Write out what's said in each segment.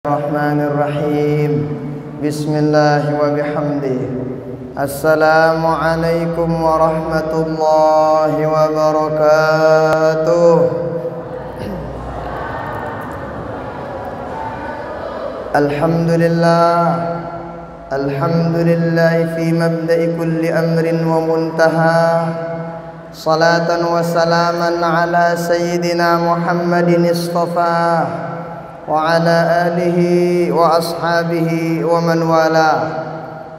Bismillahirrahmanirrahim. Bismillah wa bihamdih. Assalamualaikum warahmatullahi wabarakatuh. Alhamdulillah. Alhamdulillah fi mabda'i kulli amrin wa muntaha. Salatan wa salaman ala sayyidina Muhammadin istafa wa ala alihi wa ashabihi wa man wala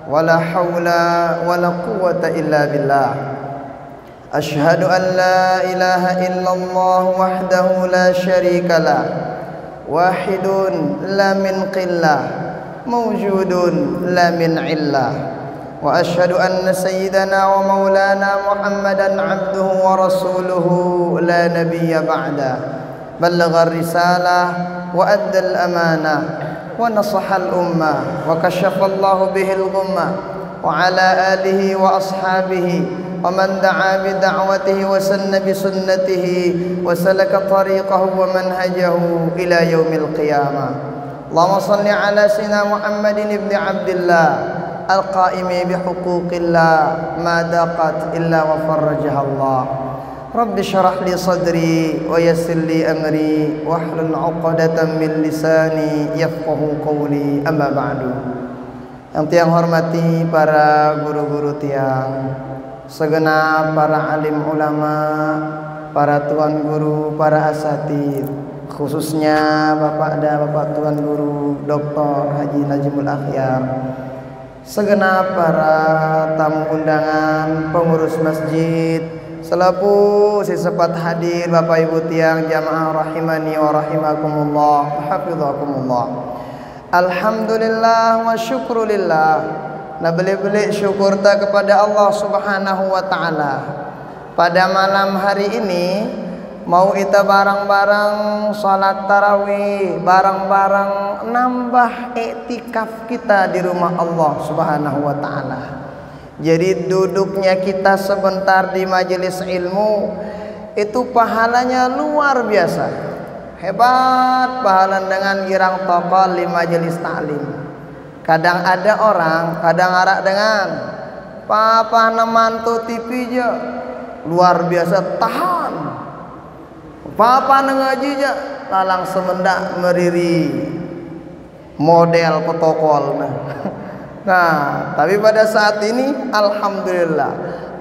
wa la hawla wa la quwwata illa billah. Ashhadu an la ilaha illallah wahdahu la syarika lah, wahidun la min qillah, mawjudun la min illah. Wa ashhadu anna sayyidana wa maulana Muhammadan abduhu wa rasuluhu la nabiyya ba'da. Ballagha ar-risalah wa adda al-amanah wa nasaha al-ummah wa kashafa Allahu bihi al-ghummah wa ala alihi wa ashabihi wa man da'a bi da'watihi wa sanna bi sunnatihi wa salaka tariqahu wa manhajahu ila yaumil qiyamah. Allahumma salli ala sayyidina Muhammadin ibn Abdillah al-qa'imi bi huquqillah ma daqat illa wa farrajaha Allah. Rabbi syarah li sadri wa yassir li amri wahlul 'uqdatam min lisani yafqahu qawli, amma ba'du. Yang tiang hormati para guru-guru tiang, segenap para alim ulama, para tuan guru, para asatid, khususnya Bapak Tuan Guru Dr. Haji Najmul Akhyar, segenap para tamu undangan, pengurus masjid, selaku sesempat hadir Bapak Ibu tiang jamaah rahimani wa rahimakumullah, hafizakumullah. Alhamdulillah wa syukrulillah. Nah beli-beli syukur ta kepada Allah Subhanahu wa taala. Pada malam hari ini mau kita bareng-bareng salat tarawih, bareng-bareng nambah iktikaf kita di rumah Allah Subhanahu wa taala. Jadi duduknya kita sebentar di majelis ilmu itu pahalanya luar biasa. Hebat pahala dengan girang tokol di majelis taklim. Kadang ada orang, kadang arak dengan papa nemantu TV je luar biasa tahan. Papa nengaji je lalang semendak meriri model protokol. Nah, tapi pada saat ini alhamdulillah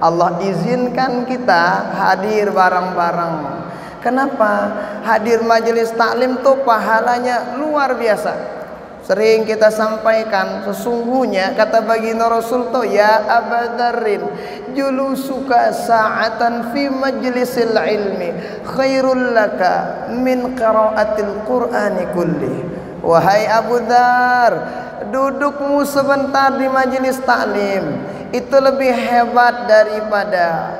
Allah izinkan kita hadir bareng-bareng. Kenapa? Hadir majelis taklim tuh pahalanya luar biasa. Sering kita sampaikan, sesungguhnya kata baginda Rasul tuh, ya Aba Dzarrin, julusuka sa'atan fi majlisil ilmi khairul laka min qiraatil qur'ani kulli. Wahai Abu Dzar, dudukmu sebentar di majelis taklim itu lebih hebat daripada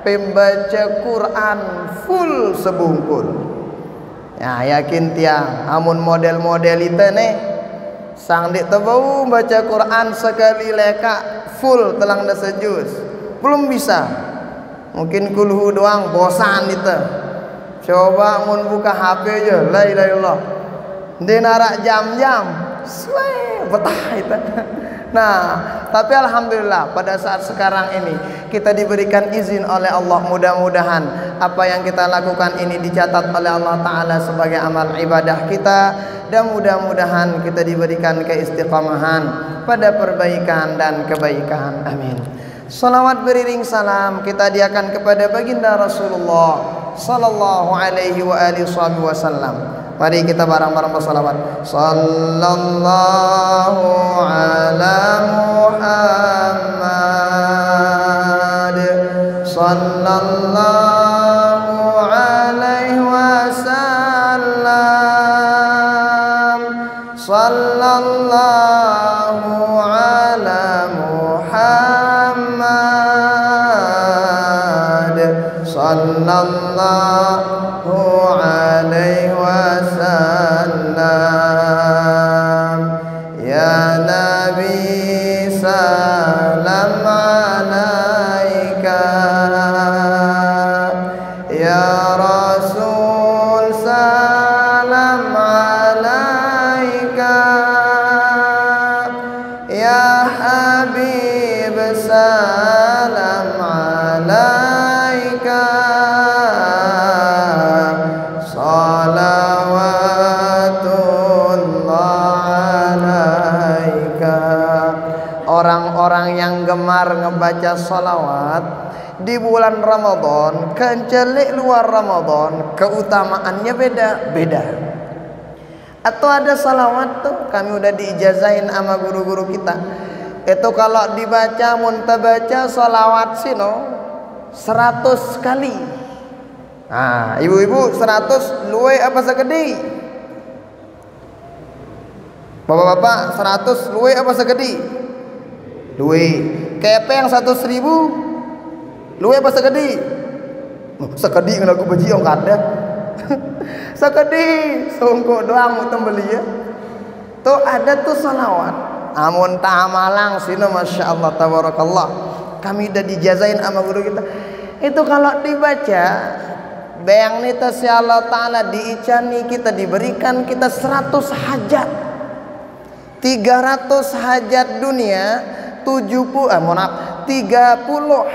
pembaca Quran full sebungkul. Ya yakin tiang, amun model-model itu nih sang dik tebau baca Quran sekali leka full telang dah sejus belum bisa. Mungkin kulhu doang bosan itu. Coba mun buka HP aja, la ilaha illallah. Dia narak jam-jam, betah itu. Nah, tapi alhamdulillah pada saat sekarang ini kita diberikan izin oleh Allah, mudah-mudahan apa yang kita lakukan ini dicatat oleh Allah Ta'ala sebagai amal ibadah kita, dan mudah-mudahan kita diberikan keistiqomahan pada perbaikan dan kebaikan. Amin. Salawat beriring salam kita hadiahkan kepada baginda Rasulullah sallallahu alaihi wa alihi wasallam. Mari kita bareng-bareng bersalawat. Sallallahu ala Muhammad, sallallahu alaihi wasallam, sallallahu ala Muhammad, sallallahu alaihi wasallam. Ya Nabi salam alaika, ya Rasul salam alaika, orang yang gemar ngebaca salawat di bulan Ramadan kecuali luar Ramadan keutamaannya beda-beda. Atau ada salawat tuh kami udah diijazahin sama guru-guru kita. Itu kalau dibaca muntabaca salawat sino 100 kali. Nah, ibu-ibu 100 luwe apa segede? Bapak-bapak 100 luwe apa segede? Luwe. Kepe yang 100.000 luwe apa segede? Segede kan aku baji yang kada. Segede songkok doang mau tembeli ya. Tuh ada tuh salawat. Amun ta'amalang sini masya Allah tabarakallah. Kami udah dijazain sama guru kita. Itu kalau dibaca bayang nita si Allah Ta'ala diicani kita diberikan kita 100 hajat. 300 hajat dunia 30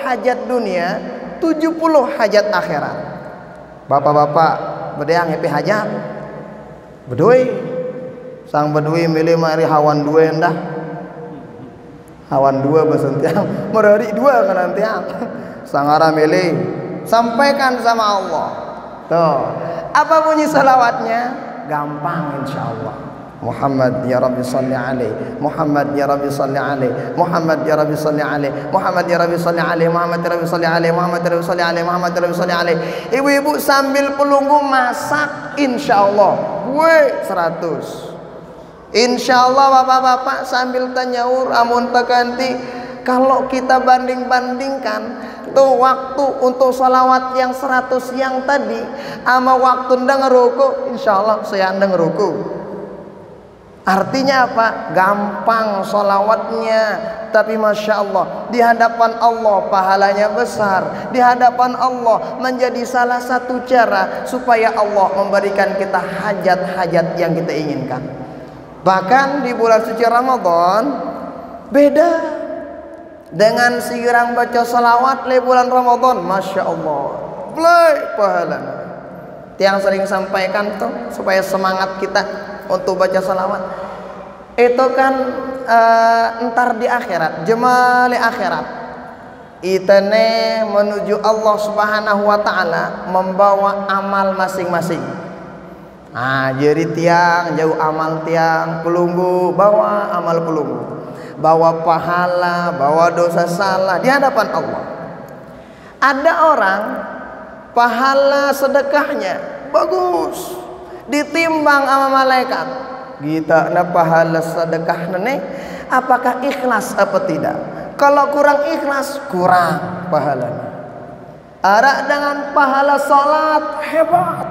hajat dunia 70 hajat akhirat. Bapak-bapak bedayang happy hajat bedui sang bedui milih mari hawan dua endah hawan dua besentiang merari dua kan nanti sangara milih sampaikan sama Allah tuh apa bunyi salawatnya gampang insyaallah. Muhammad ya Rabbi salli alaih, Muhammad ya Rabbi salli alaih, Muhammad ya Rabbi salli alaih, Muhammad ya Rabbi salli alaih, Muhammad ya Rabbi salli alaih, Muhammad ya Rabbi salli alaih, Muhammad ya Rabbi salli alaih. Ibu-ibu sambil pelunggu masak insyaallah gue 100. Insyaallah bapak-bapak sambil tanyaur amun tekanti kalau kita banding-bandingkan tuh waktu untuk salawat yang 100 yang tadi sama waktu ndang ngeruku insyaallah saya ndang ngeruku. Artinya apa? Gampang sholawatnya. Tapi Masya Allah di hadapan Allah pahalanya besar. Di hadapan Allah menjadi salah satu cara supaya Allah memberikan kita hajat-hajat yang kita inginkan. Bahkan di bulan suci Ramadan beda dengan sirang baca sholawat di bulan Ramadan. Masya Allah belai pahalanya. Yang sering sampaikan tuh supaya semangat kita untuk baca salawat itu kan entar di akhirat jemali akhirat itane menuju Allah Subhanahu wa ta'ala membawa amal masing-masing. Nah jadi tiang jauh amal tiang pelunggu bawa amal pelunggu bawa pahala bawa dosa salah di hadapan Allah. Ada orang pahala sedekahnya bagus ditimbang sama malaikat kita na pahala sedekah nene apakah ikhlas apa tidak? Kalau kurang ikhlas kurang pahalanya. Ada dengan pahala salat hebat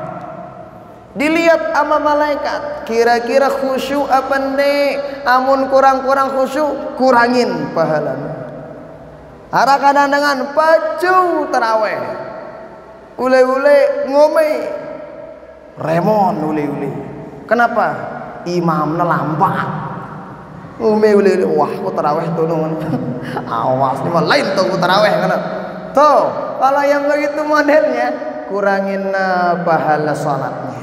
dilihat sama malaikat kira-kira khusyuk apa nih amun kurang-kurang khusyuk kurangin pahalanya. Ada kadang dengan pacu terawih ule-ule ngome remon uli-uli. Kenapa? Imamnya lambat. Uli-uli wah ku tarawih tuh nungan. Awas ini mah lain tuh ku tarawih kan. Tuh, kalau yang begitu modelnya kurangin pahala salatnya.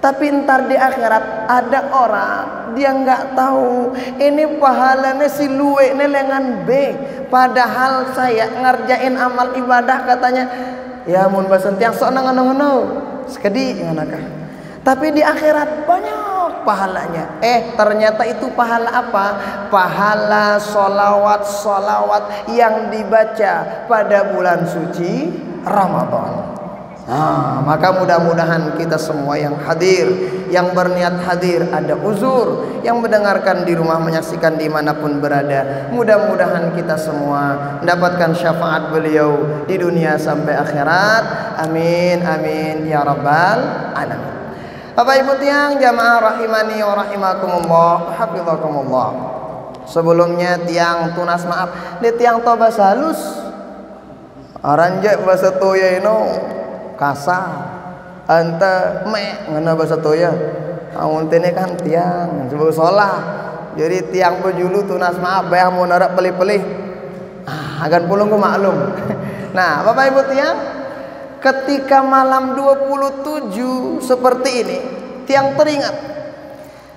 Tapi ntar di akhirat ada orang dia nggak tahu ini pahalanya si luwe ini lengan B. Padahal saya ngerjain amal ibadah katanya ya mun basentiang sok nang sekedi nganakah. Tapi di akhirat banyak pahalanya. Ternyata itu pahala apa? Pahala solawat yang dibaca pada bulan suci Ramadan. Nah, maka mudah-mudahan kita semua yang hadir, yang berniat hadir, ada uzur, yang mendengarkan di rumah, menyaksikan dimanapun berada, mudah-mudahan kita semua mendapatkan syafaat beliau di dunia sampai akhirat. Amin amin ya rabbal alamin. Bapak Ibu tiang jamaah rahimani wa rahimakumullah, hafizakumullah. Sebelumnya tiang tunas maaf, di tiang toba halus. Aranje bahasa toya ino kasar anta me ngana bahasa toya amun tene kan tiang sebab salah jadi tiang pejulu tunas maaf bayang mau narak pelih-pelih agan pulung ku maklum. Nah Bapak Ibu tiang ketika malam 27 seperti ini tiang teringat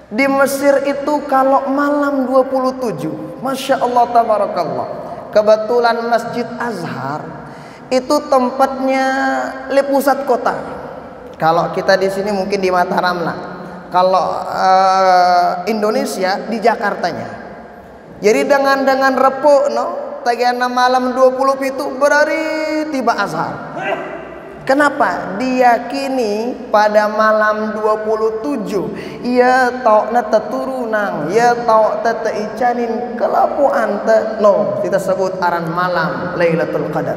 Di Mesir itu kalau malam 27, Masya Allah tabarakallah, kebetulan Masjid Azhar itu tempatnya di pusat kota. Kalau kita di sini mungkin di Mataram lah. Kalau Indonesia di Jakartanya. Jadi dengan repuk no, tagana malam 20 itu berari tiba Azhar. Kenapa? Diyakini pada malam 27 ia tau na teturunang, ia tau teteicanin kelapuan no, kita sebut aran malam Lailatul Qadar.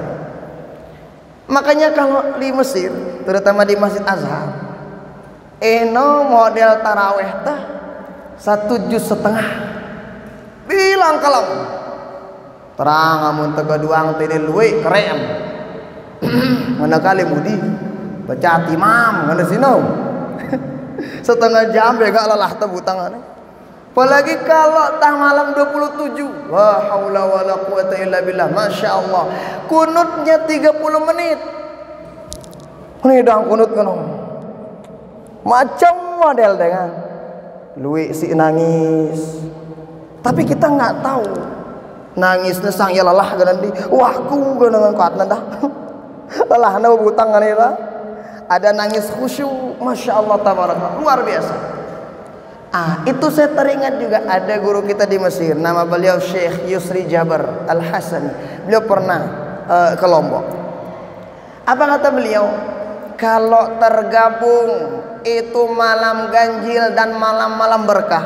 Makanya kalau di Mesir, terutama di Masjid Azhar, model taraweh teh 1,5 juz. Bilang kalau terang amun teu gaduang teh luwe keren. Mana kali mudi baca imam ngana sino. Setengah jam ya gak lelah teh butangan. Apalagi kalau tah malam 27. Wa haula wala quwata illa billah. Masya Allah. Kunutnya 30 menit. Ini dang kunut kan. Macam model dengan luwe si nangis. Tapi kita nggak tahu nangisnya sang ya lelah kan nanti. Wah ku dengan kuat dah. Lelah na butang nganira. Ada nangis khusyuk, Masya Allah tabarakallah, luar biasa. Itu saya teringat juga ada guru kita di Mesir, nama beliau Syekh Yusri Jaber Al-Hasani. Beliau pernah ke Lombok. Apa kata beliau? Kalau tergabung itu malam ganjil dan malam-malam berkah,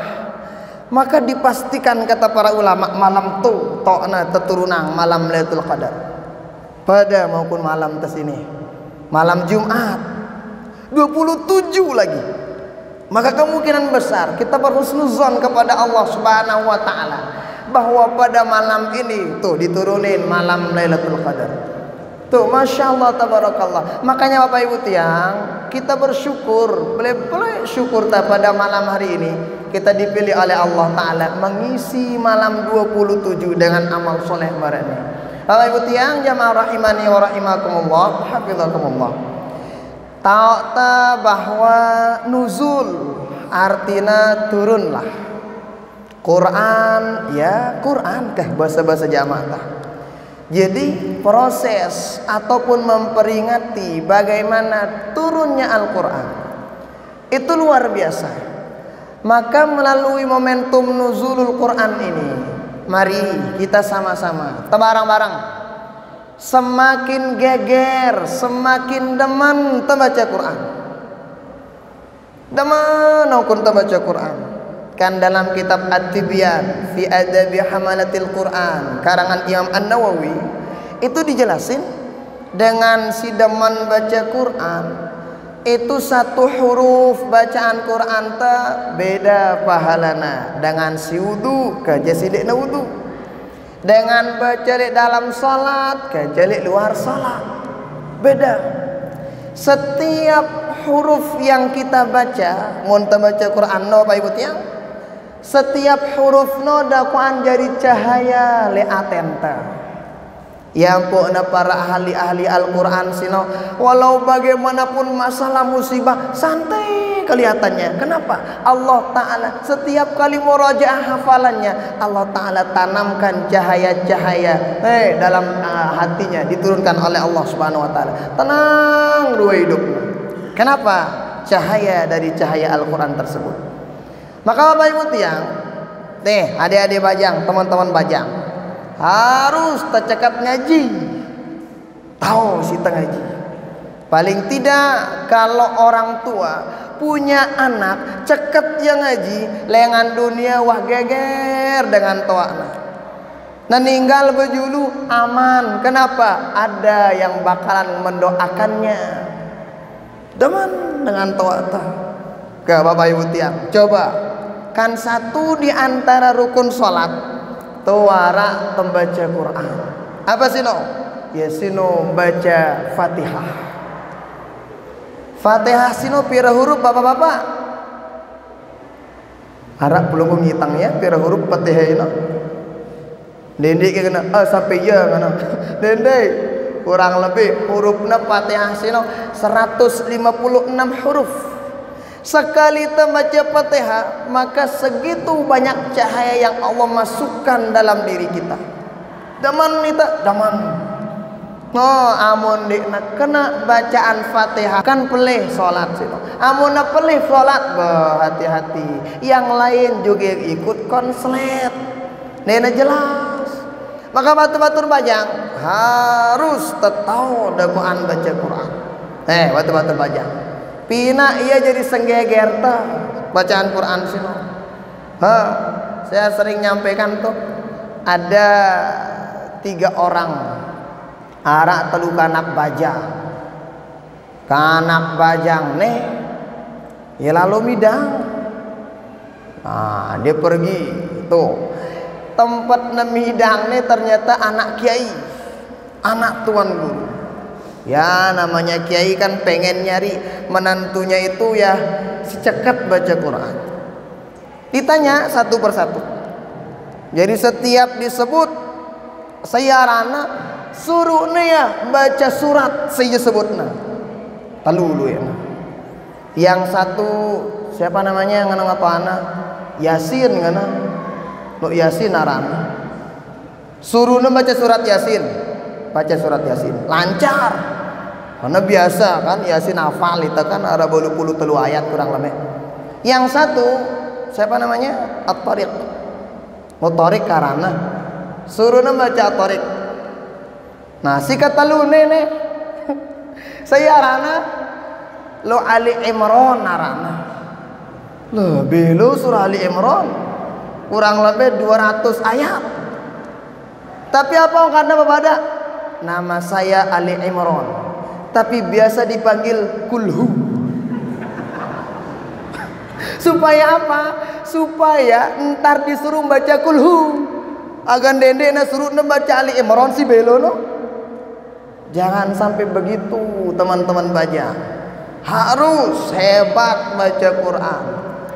maka dipastikan kata para ulama malam tu tokna teturunang malam Lailatul Qadar. Pada maupun malam kesini, malam Jumat 27 lagi, maka kemungkinan besar kita berhusnuzon kepada Allah Subhanahu wa taala bahwa pada malam ini tuh diturunin malam Lailatul Qadar. Tuh Masya Allah tabarakallah. Makanya Bapak Ibu tiang, kita bersyukur, boleh syukur pada malam hari ini kita dipilih oleh Allah taala mengisi malam 27 dengan amal soleh barani. Bapak Ibu tiang jamaah rahimani wa rahimakumullah, hafizakumullah. Tahu ta bahwa nuzul artinya turunlah. Quran ya Quran kah bahasa-bahasa jamaah. Jadi proses ataupun memperingati bagaimana turunnya Al-Quran itu luar biasa. Maka melalui momentum nuzulul Quran ini, mari kita sama-sama bareng-bareng semakin geger, semakin demen membaca Quran. Demen aukun membaca Quran. Kan dalam kitab At-Tibyan fi Adabi Hamalatil Quran karangan Imam An-Nawawi itu dijelasin dengan si demen baca Quran itu satu huruf bacaan Quran ta beda pahalana dengan si wudu kaja sidekna wudu, dengan baca di dalam salat kaja di luar salat beda. Setiap huruf yang kita baca mun baca Quran no Bapak Ibu tiang, setiap huruf no dakwaan jadi cahaya le atenta. Ya ampun para ahli-ahli Al-Quran sino, walau bagaimanapun masalah musibah santai kelihatannya. Kenapa? Allah Ta'ala setiap kali murajaah hafalannya Allah Ta'ala tanamkan cahaya-cahaya dalam hatinya, diturunkan oleh Allah Subhanahu Wa Ta'ala. Tenang dua hidup. Kenapa? Cahaya dari cahaya Al-Quran tersebut. Maka Bapak Ibu tiang, adik-adik bajang, teman-teman bajang, harus tercekat ngaji. Tahu si ngaji. Paling tidak kalau orang tua punya anak ceket yang ngaji, lengan dunia wah geger dengan toana. Nah ninggal bejulu aman. Kenapa? Ada yang bakalan mendoakannya. Demen dengan toata. Ke Bapak Ibu tiang, coba. Kan satu di antara rukun sholat tuara membaca Quran. Apa sih no? Ya sino baca Fatihah. Fatihah sino pira huruf bapak-bapak? Harap belum ngitang ya pira huruf Fatihah ini. Dende kena sampai ya kana. Dende kurang lebih hurufna Fatihah sino 156 huruf. Sekali kita baca Fatihah, maka segitu banyak cahaya yang Allah masukkan dalam diri kita. Daman nita, daman. Oh, amun dikna kena bacaan Fatihah kan pelih salat situ. Amun na pelih salat, hati-hati. Yang lain juga ikut konslet. Nena jelas. Maka batur-batur bajang harus tetau daguan baca Quran. Batur-batur bajang. Pina ia jadi senggeger ta bacaan Quran sino. Saya sering nyampaikan tuh ada 3 orang arak telu kanak bajang. Kanak bajang nih ya lalu midang. Nah, dia pergi tuh tempat nemidang nih ternyata anak kiai, anak tuan guru. Ya namanya kiai kan pengen nyari menantunya itu ya secekat baca Quran. Ditanya satu persatu. Jadi setiap disebut sayarana suruhnya ya baca surat saya sebutna. Talulu ya. Yang satu siapa namanya yang apa anak? Yasin ngana. Lo Yasin arana. Suruhnya baca surat Yasin. Baca surat Yasin. Lancar. Karena biasa kan Yasin hafal itu kan ada puluh telu ayat kurang lebih. Yang satu siapa namanya? At-Tariq. At-Tariq karena suruhnya baca At-Tariq. Nah si kata lu nenek saya arana lo Ali Imran arana. Lebih lu surah Ali Imran kurang lebih 200 ayat. Tapi apa kata bapada? Nama saya Ali Imran. Tapi biasa dipanggil Kulhu. Supaya apa? Supaya ntar disuruh baca Kulhu. Agan dende na suruh baca Ali Imran si belo no. Jangan sampai begitu teman-teman baca. Harus hebat baca Quran.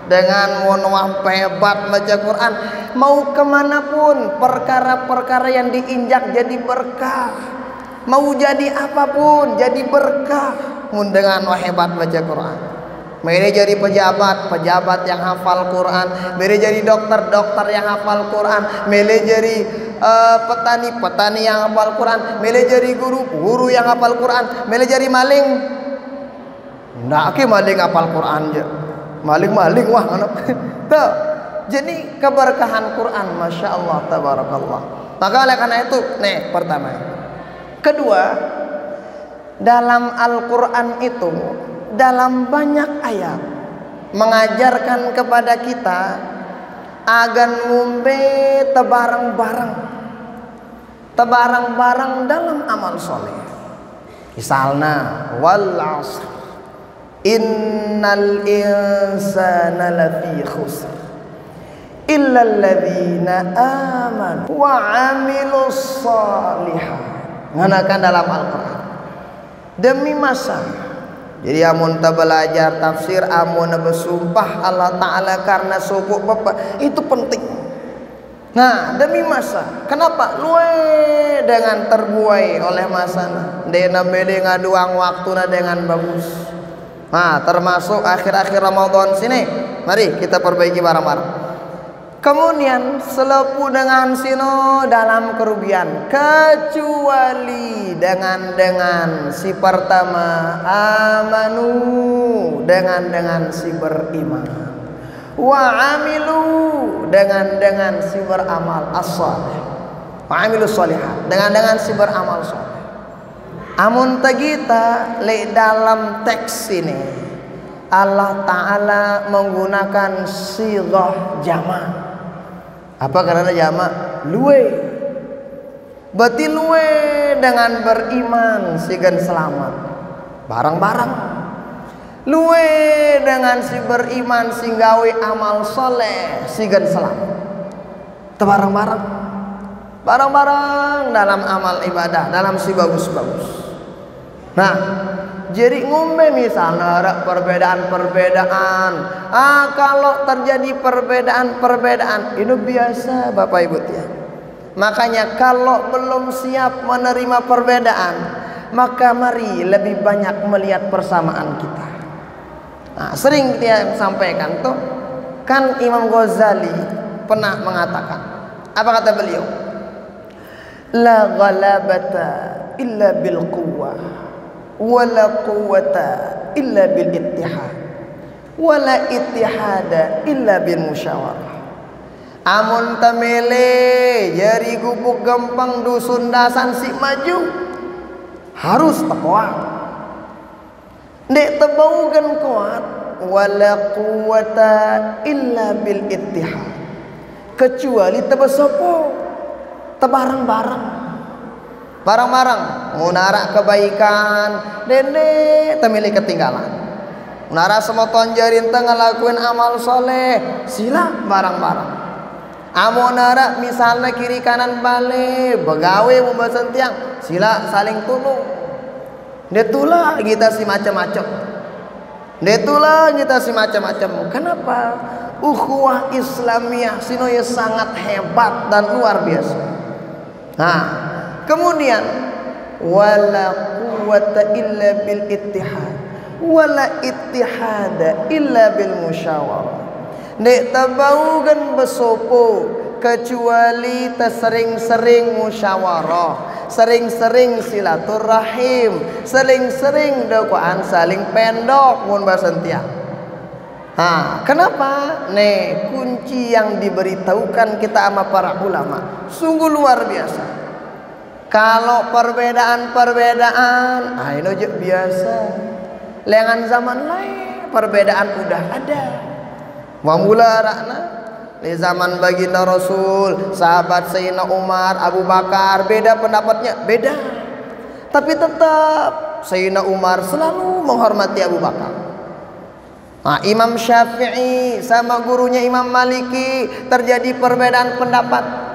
Dengan monwah hebat baca Quran. Mau kemanapun perkara-perkara yang diinjak jadi berkah. Mau jadi apapun jadi berkah dengan hebat baca Quran. Mere jadi pejabat yang hafal Quran, mere jadi dokter yang hafal Quran, mere jadi petani yang hafal Quran, mere jadi guru yang hafal Quran, mere jadi maling. Ndak ke maling hafal Quran aja. Maling wah anak. Tuh. Jadi keberkahan Quran, masya Allah, tabarakallah. Maka oleh karena itu, nih pertama. Kedua, dalam Al-Quran itu dalam banyak ayat mengajarkan kepada kita agan ngumbe tebarang-barang dalam amal soleh. Misalnya wal asr innal insana lafi khusr illal ladzina amanu wa amilus shalihat. Nganakan dalam Al-Quran demi masa. Jadi amun ta belajar tafsir, amun bersumpah Allah Ta'ala karena suku bapak itu penting. Nah demi masa. Kenapa? Luwe dengan terbuai oleh masa. Dena bede ngaduang waktuna dengan bagus. Nah termasuk akhir-akhir Ramadan sini. Mari kita perbaiki bareng-bareng. Kemudian selepu dengan sino dalam kerugian kecuali dengan si pertama amanu dengan si beriman wa amilu dengan si beramal as-salih wa amilu sholihat dengan si beramal saleh. Amun tagita le dalam teks ini Allah Ta'ala menggunakan sighah jama'. Apa karena jamak? Luwe. Berarti luwe dengan beriman sigan selamat. Barang-barang. Luwe dengan si beriman singgawi amal soleh sigan selamat. Barang-barang. Barang-barang dalam amal ibadah, dalam si bagus-bagus. Nah, jadi ngumbe misalnya ada perbedaan-perbedaan. Kalau terjadi perbedaan-perbedaan itu biasa Bapak Ibu ya. Makanya kalau belum siap menerima perbedaan, maka mari lebih banyak melihat persamaan kita. Nah, sering dia sampaikan tuh, kan Imam Ghazali pernah mengatakan, apa kata beliau? La ghalabata illa bil quwwah, wa la quwwata illa bil ittihad, wa la ittihada illa bil musyawarah. Amun temele jari gubuk gampang dusun dasan si maju, harus kuat. Dek tebau kan kuat, wala quwata illa bil ittihad, kecuali tebesopo tebarang-barang, barang-barang munara kebaikan dene temele ketinggalan. Munara semoton jarin tengah lakuin amal soleh, sila barang-barang. Amonara misalnya kiri kanan balik begawe membasan tiang, sila saling tolong. Detulah kita si macam-macam. Detulah kita si macam-macam. Kenapa? Ukhuwah Islamiyah sinoya sangat hebat dan luar biasa. Nah, kemudian wala quwwata illa bil ittihad, wala ittihada illa bil musyawarah. Nek tabau kan besopo kecuali tersering-sering musyawarah, sering-sering silaturahim, sering-sering dakwaan saling pendok mun basentia. Nah, kenapa? Nek kunci yang diberitahukan kita sama para ulama sungguh luar biasa. Kalau perbedaan-perbedaan, ini aja biasa. Lengan zaman lain perbedaan udah ada. Mamula rakna di zaman baginda Rasul, sahabat Sayyidina Umar, Abu Bakar, beda pendapatnya, beda. Tapi tetap Sayyidina Umar selalu menghormati Abu Bakar. Nah, Imam Syafi'i sama gurunya Imam Maliki terjadi perbedaan pendapat.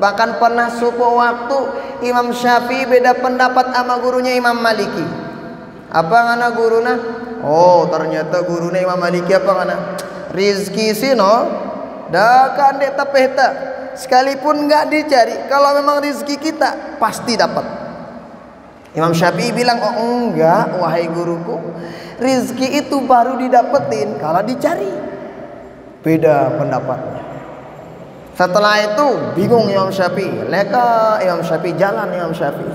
Bahkan pernah suatu waktu Imam Syafi'i beda pendapat sama gurunya Imam Maliki. Apa ngana guruna? Oh, ternyata gurunya Imam Maliki apa ngana? Rizki sino dah kan dek tapeta, sekalipun nggak dicari, kalau memang rizki kita pasti dapat. Imam Syafi'i bilang, oh enggak wahai guruku, rizki itu baru didapetin kalau dicari. Beda pendapatnya. Setelah itu bingung Imam Syafi'i, leka Imam Syafi'i jalan Imam Syafi'i.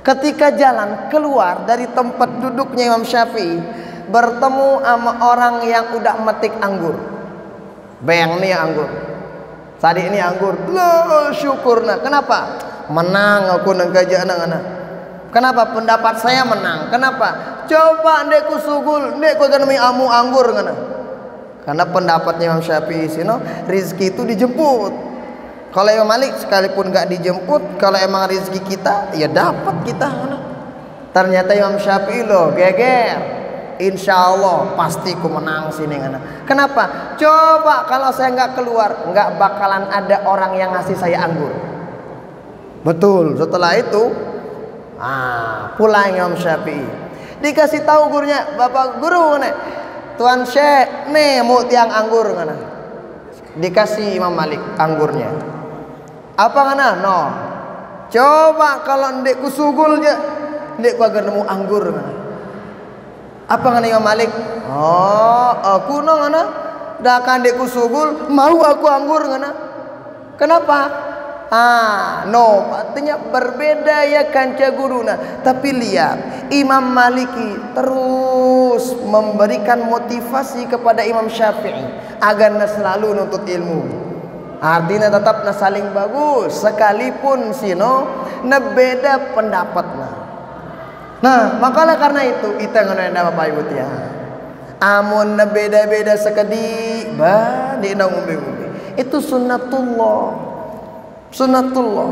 Ketika jalan keluar dari tempat duduknya Imam Syafi'i, bertemu sama orang yang udah metik anggur. Bayang nih anggur. Tadi ini anggur. Lah syukurna. Kenapa? Menang aku nang gajah nang. Kenapa? Pendapat saya menang. Kenapa? Coba ndek ku sugul, ndek ku ganemi amu anggur ngana. Karena pendapatnya Imam Syafi'i sino, rizki itu dijemput. Kalau Imam Malik sekalipun nggak dijemput, kalau emang rizki kita, ya dapat kita. Ternyata Imam Syafi'i loh geger. Insya Allah pasti ku menang sini ngana. Kenapa? Coba kalau saya nggak keluar, nggak bakalan ada orang yang ngasih saya anggur. Betul. Setelah itu, pulang Imam Syafi'i. Dikasih tahu gurunya, bapak guru nih, Tuan Syekh, nih mau tiang anggur ngana. Dikasih Imam Malik anggurnya. Apa ngana? No. Coba kalau ndek kusugul je, ndek ku agar nemu anggur ngana. Apa ngana Imam Malik? Oh, aku no ngana. Dah kan ndek kusugul, mau aku anggur ngana. Kenapa? No, artinya berbeda ya kanca guruna. Tapi lihat, Imam Maliki terus memberikan motivasi kepada Imam Syafi'i agar selalu nuntut ilmu. Artinya tetap saling bagus, sekalipun sino beda pendapatnya. Nah, makalah karena itu kita ngenenda Bapak Ibu tia. Amun beda-beda sekedi, di ngombe-ngombe. Itu sunnatullah. Sunnatullah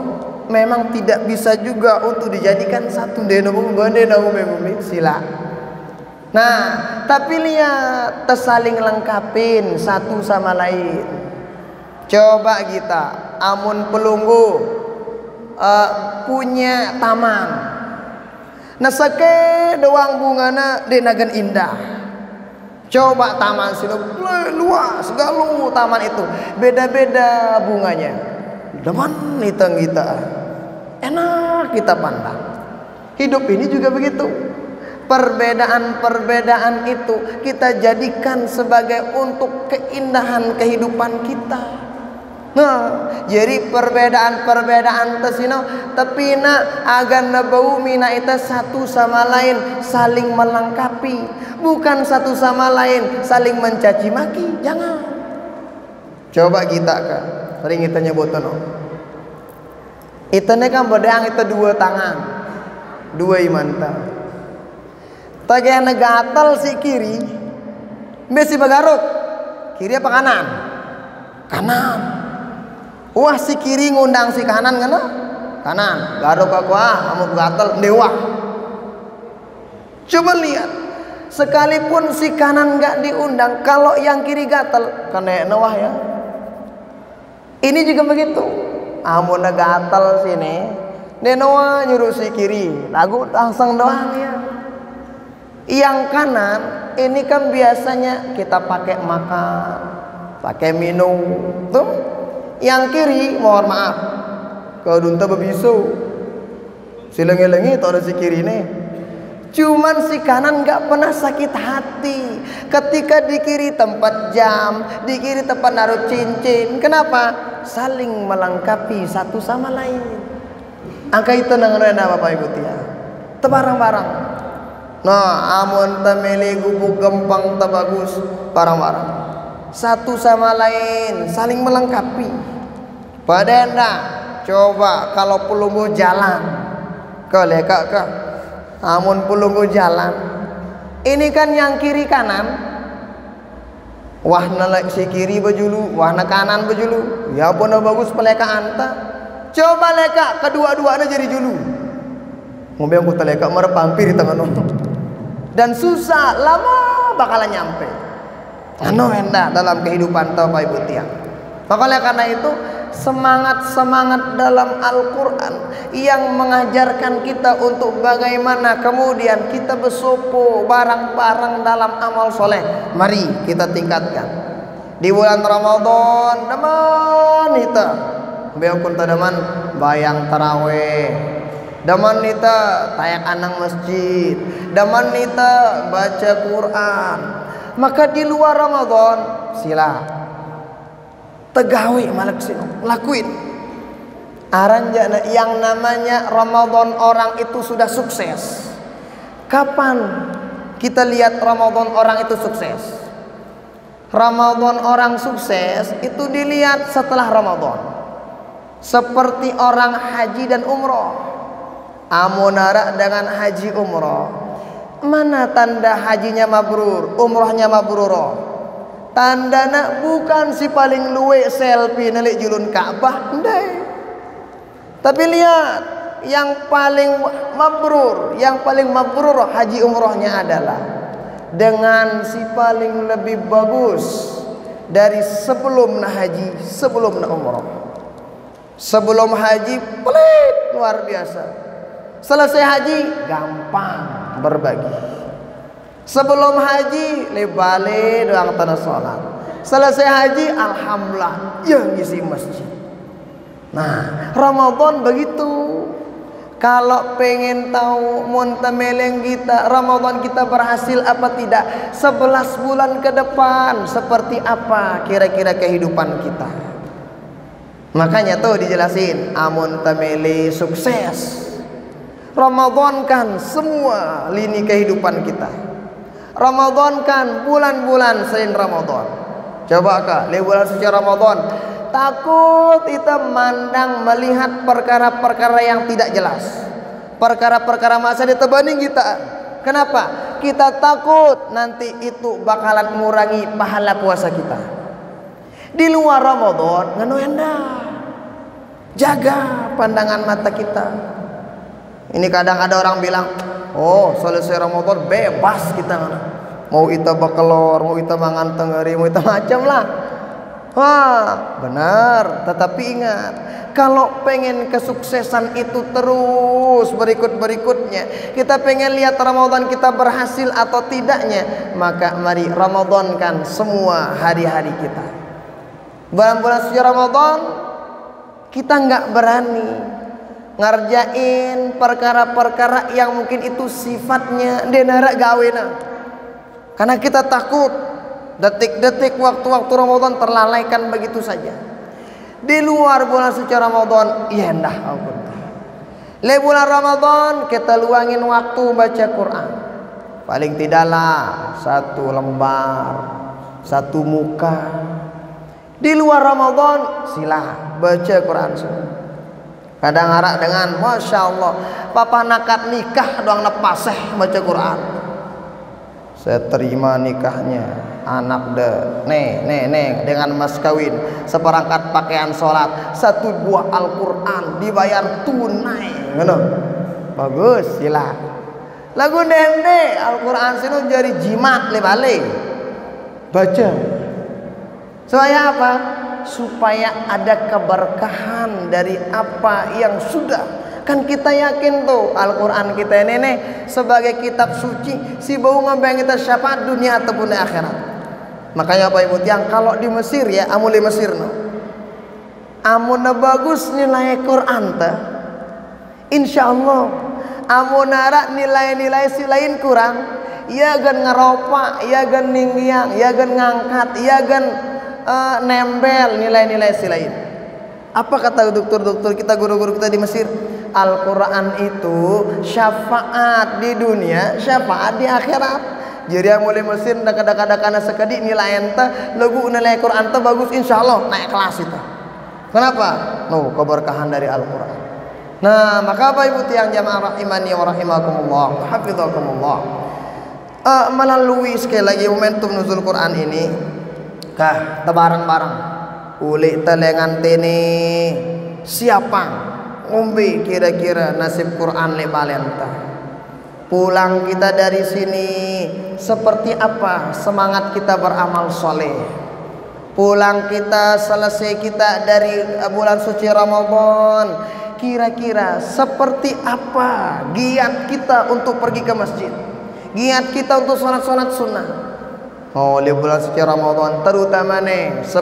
memang tidak bisa juga untuk dijadikan satu sila. Nah, tapi lihat tersaling lengkapin satu sama lain. Coba kita amun pelunggu punya taman. Nah sake doang bungana denagan indah. Coba taman sini luas, galuh taman itu beda-beda bunganya. Deman kita enak kita pandang. Hidup ini juga begitu. Perbedaan-perbedaan itu kita jadikan sebagai untuk keindahan kehidupan kita. Nah, jadi perbedaan-perbedaan tesino tapi agar nabumi itu satu sama lain saling melengkapi, bukan satu sama lain saling mencaci maki. Jangan. Coba kita kan, sering kita nyebut itu kan bedang itu dua tangan, dua imanta. Tagay nagatal si kiri, besi bagarok. Kiri apa kanan? Kanan. Wah si kiri ngundang si kanan kan? Kanan. Garok aku kamu gatal dewa. Coba lihat, sekalipun si kanan nggak diundang, kalau yang kiri gatal, kena nawah ya. Ini juga begitu. Amun gatal sini, Nenowa nyuruh si kiri, lagu langsung doang ya. Yang kanan ini kan biasanya kita pakai makan, pakai minum, tuh. Yang kiri mohon maaf, kau dunta bebisu, silengi-lengi itu ada si kiri nih. Cuman si kanan nggak pernah sakit hati ketika di kiri tempat jam, di kiri tempat naruh cincin. Kenapa? Saling melengkapi satu sama lain. Angka itu nangrena Bapak Ibu tia, tebarang-barang. Nah, amun temeli gubuk gempang tebagus barang-barang. Satu sama lain saling melengkapi. Padahal coba kalau pelunggu jalan, kau lekak kah? Amun pelunggu jalan, ini kan yang kiri kanan, wah nalek si kiri bejulu, wah na kanan bejulu, ya pun bagus peleka anta. Coba leka kedua-duanya jadi julu. Ngomong aku teleka merepampir di tengah nonton. Dan susah lama bakalan nyampe. Anu hendak dalam kehidupan tau Pak Ibu tiang. Makanya karena itu semangat-semangat dalam Al-Quran yang mengajarkan kita untuk bagaimana kemudian kita bersopo barang-barang dalam amal soleh. Mari kita tingkatkan. Di bulan Ramadan, daman kita beokun tadaman bayang taraweh, daman nita tayak anang masjid, daman nita baca Quran. Maka di luar Ramadan sila tegawi malaksino lakuin aranjana yang namanya Ramadan orang itu sudah sukses. Kapan kita lihat Ramadan orang itu sukses? Ramadan orang sukses itu dilihat setelah Ramadan. Seperti orang haji dan umroh. Amunara dengan haji umroh, mana tanda hajinya mabrur, umrohnya mabrur? Tandana bukan si paling luwe selfie nelik julun Ka'bah, ndai. Tapi lihat yang paling mabrur, haji umrohnya adalah dengan si paling lebih bagus dari sebelum haji, sebelum umroh. Sebelum haji pelit luar biasa. Selesai haji gampang berbagi. Sebelum haji lebale doang tanah sholat. Selesai haji alhamdulillah ya ngisi masjid. Nah, Ramadan begitu. Kalau pengen tahu montameleng kita Ramadan kita berhasil apa tidak, 11 bulan ke depan seperti apa kira-kira kehidupan kita. Makanya tuh dijelasin amun tameli sukses. Ramadan kan semua lini kehidupan kita. Ramadan kan bulan-bulan selain Ramadan. Coba kak, di bulan suci Ramadan takut kita mandang melihat perkara-perkara yang tidak jelas, perkara-perkara masa ditebani kita. Kenapa? Kita takut nanti itu bakalan mengurangi pahala puasa kita. Di luar Ramadan nganu hendak jaga pandangan mata kita. Ini kadang ada orang bilang, oh selesai Ramadan bebas kita, mau kita bakelor, mau kita mangan tenggari, mau kita macam lah. Wah benar, tetapi ingat, kalau pengen kesuksesan itu terus berikut-berikutnya, kita pengen lihat Ramadan kita berhasil atau tidaknya, maka mari Ramadankan semua hari-hari kita. Bulan-bulan suci Ramadan kita nggak berani ngerjain perkara-perkara yang mungkin itu sifatnya denara gawena. Karena kita takut detik-detik waktu-waktu Ramadan terlalaikan begitu saja. Di luar bulan suci Ramadan, ya endah ampun. Le bulan Ramadan kita luangin waktu baca Quran. Paling tidaklah 1 lembar, 1 muka. Di luar Ramadan sila baca Quran. Kadang harap dengan Masya Allah papa nakat nikah doang nepaseh baca Quran. Saya terima nikahnya anak nih dengan mas kawin seperangkat pakaian sholat 1 buah Al-Quran dibayar tunai ngono. Bagus sila. Lagu dende Al-Quran sinu jadi jimat le bale. Baca. Supaya apa? Supaya ada keberkahan dari apa yang sudah. Kan kita yakin tuh Al-Quran kita ini sebagai kitab suci si bau ngabeng kita syafaat dunia ataupun akhirat. Makanya Bapak Ibu tiang kalau di Mesir ya amun di Mesir no. Amun bagus nilai Quran ta. Insyaallah amun nara nilai-nilai si lain kurang ya gan ngeropa, ya gan ninggiang, ya gan ngangkat, ya gan nempel nilai-nilai si lain. Apa kata dokter-dokter kita, guru-guru kita di Mesir? Al-Quran itu syafaat di dunia, syafaat di akhirat. Jadi yang mulai Mesir dekat-dekat sekedi nilai ente lagu nilai Quran ente bagus insyaallah naik kelas itu. Kenapa? No, keberkahan dari Al-Quran. Nah, maka Bapak Ibu tiang jamaah rahimani wa rahimakumullah, hafizakumullah. Melalui sekali lagi momentum nuzul Quran ini, kah tebarang-barang uli telengan tene siapa ngombe kira-kira nasib Quran le balenta. Pulang kita dari sini seperti apa semangat kita beramal soleh. Pulang kita selesai kita dari bulan suci Ramadan, kira-kira seperti apa giat kita untuk pergi ke masjid, giat kita untuk sholat-sholat sunnah. Oh, di bulan suci Ramadan terutama nih 10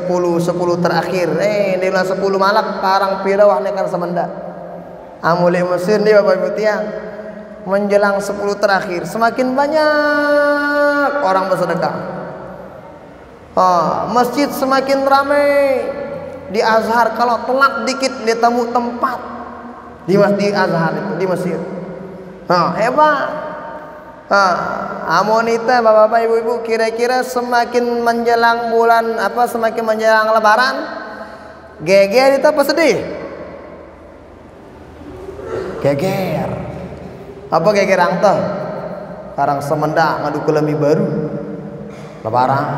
terakhir di bulan 10 malak karang pirawah nekan semenda. Amuli Mesir nih Bapak Ibu tiang menjelang 10 terakhir semakin banyak orang bersedekah. Masjid semakin ramai. Di Azhar kalau telat dikit dia temu tempat di Masjid Azhar itu di Mesir. Hebat. Amonita Bapak-bapak Ibu-ibu kira-kira semakin menjelang bulan apa semakin menjelang Lebaran geger itu apa sedih? Geger. Apa geger angta? Karang semenda ngadu kelembi baru. Lebaran.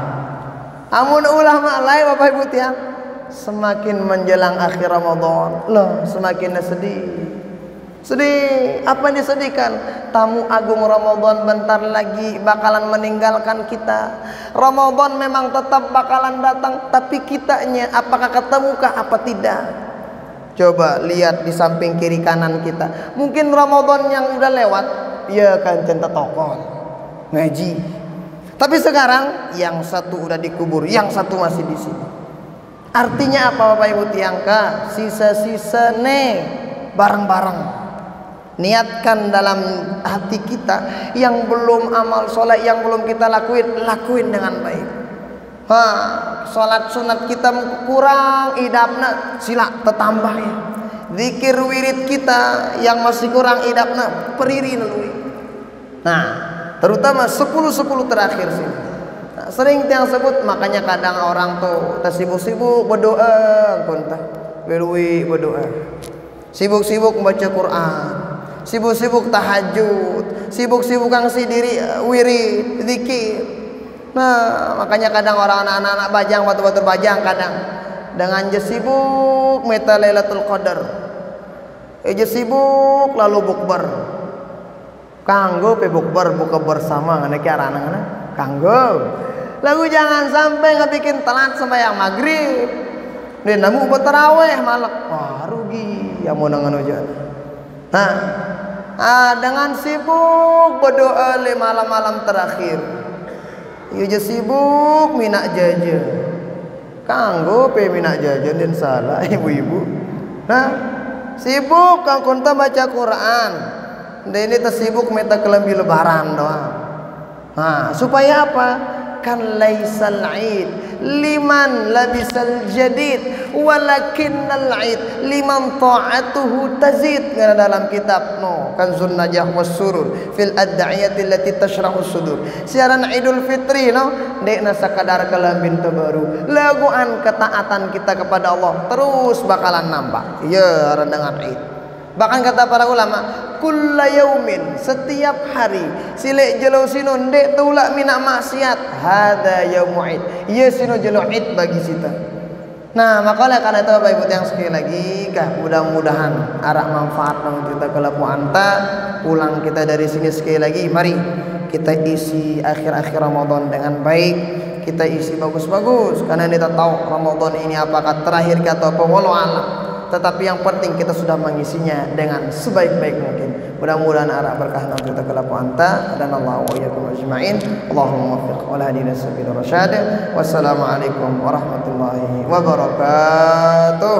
Amun ulama lain Bapak Ibu tiang semakin menjelang akhir Ramadan, loh semakin sedih. Sedih, apa yang disedihkan? Tamu agung Ramadan bentar lagi bakalan meninggalkan kita. Ramadan memang tetap bakalan datang, tapi kitanya apakah ketemukah apa tidak? Coba lihat di samping kiri kanan kita. Mungkin Ramadan yang udah lewat, ya kan cinta tokol, ngaji. Tapi sekarang yang satu udah dikubur, yang satu masih di sini. Artinya apa Bapak Ibu tiangka? Sisa-sisa nih barang-barang. Niatkan dalam hati kita yang belum amal sholat yang belum kita lakuin dengan baik. Sholat sunat kita kurang idapna sila tetambah ya. Zikir wirid kita yang masih kurang idapna periri nalui. Nah, terutama 10 terakhir sih. Nah, sering yang sebut makanya kadang orang tuh sibuk-sibuk berdoa, kontak berui berdoa. Sibuk-sibuk membaca Quran. Sibuk-sibuk tahajud, sibuk-sibuk ngangsi diri wirid, zikir. Nah, makanya kadang orang anak-anak bajang, batu-batu bajang kadang dengan sibuk meta Lailatul Qadar. Sibuk lalu bukber. Kanggo pe bukber buka bersama ngene ki arana-arana. Kanggo. Lalu jangan sampai ngebikin telat sembahyang maghrib. Dan namu buat tarawih malak. Wah, rugi ya mau nangan hujan. Dengan sibuk berdoa le malam-malam terakhir. Ieu sibuk minak jajan. Kanggo pe minak jajan dan salah ibu-ibu. Sibuk kang kunta baca Quran. Dan ini tersibuk meta kelembi lebaran doang. Nah, supaya apa? Kan laisal id liman labisal jadid walakinnal id liman ta'atuhu tazid. Karena dalam kitab Kanzun Najah was Surur fil ad'iyati allati tashrahu sudur. Siaran Idul Fitri dekna sakadar kelambin baru. Laguan ketaatan kita kepada Allah terus bakalan nambah. Ya dengan id. Bahkan kata para ulama, kulla yaumin, setiap hari silek jelo sino ndek tulak mina maksiat, hada yaumu id. Ye sino jelo id bagi kita. Nah, maka karena itu Bapak Ibu yang sekali lagi mudah-mudahan arah manfaat nang kita kelapu anta pulang kita dari sini sekali lagi. Mari kita isi akhir-akhir Ramadan dengan baik. Kita isi bagus-bagus karena kita tahu Ramadan ini apakah terakhir atau apa walau alam. Tetapi yang penting kita sudah mengisinya dengan sebaik-baik mungkin. Mudah-mudahan arah berkah nanti kita kelapu anta dan Allah wa iyyakum ajma'in. Allahumma waffiq wa hadi ila sabilir rasyad. Wassalamualaikum warahmatullahi wabarakatuh.